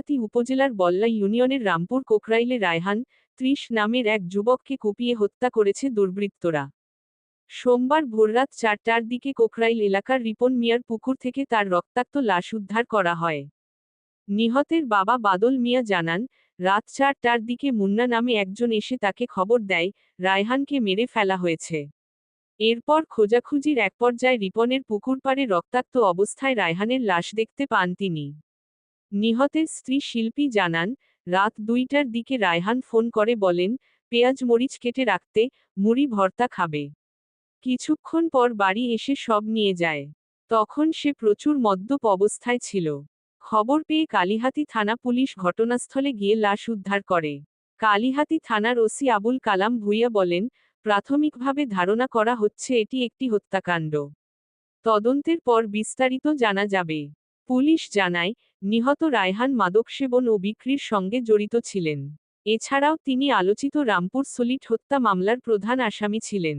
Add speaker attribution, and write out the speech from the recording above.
Speaker 1: কালিহাতী উপজেলার বল্লা ইউনিয়নের রামপুর কোকরাইলে রায়হান ৩০ নামের এক যুবককে কুপিয়ে হত্যা করেছে দুর্বৃত্তরা। সোমবার ভোররাত ৪টার দিকে কোকরাইল এলাকার রিপন মিয়ার পুকুর থেকে তার রক্তাক্ত লাশ উদ্ধার করা হয়। নিহতের বাবা বাদল মিয়া জানান, রাত ৪টার দিকে মুন্না নামে একজন এসে তাকে খবর দেয়, রায়হানকে মেরে ফেলা হয়েছে। এরপর খোঁজাখুঁজির এক পর্যায়ে রিপনের পুকুর পাড়ে রক্তাক্ত অবস্থায় রায়হানের লাশ দেখতে পান তিনি। নিহতের স্ত্রী শিল্পী জানান, রাত ২টার দিকে রায়হান ফোন করে বলেন, পেঁয়াজ মরিচ কেটে রাখতে, মুড়ি ভর্তা খাবে। কিছুক্ষণ পর বাড়ি এসে সব নিয়ে যায়। তখন সে প্রচুর মদ্যপ অবস্থায় ছিল। খবর পেয়ে কালিহাতী থানা পুলিশ ঘটনাস্থলে গিয়ে লাশ উদ্ধার করে। কালিহাতী থানার ওসি আবুল কালাম ভূঁইয়া বলেন, প্রাথমিকভাবে ধারণা করা হচ্ছে এটি একটি হত্যাকাণ্ড। তদন্তের পর বিস্তারিত জানা যাবে। পুলিশ জানায়, নিহত রায়হান মাদক সেবন ও বিক্রির সঙ্গে জড়িত ছিলেন। এছাড়াও তিনি আলোচিত রামপুর সলিট হত্যা মামলার প্রধান আসামি ছিলেন।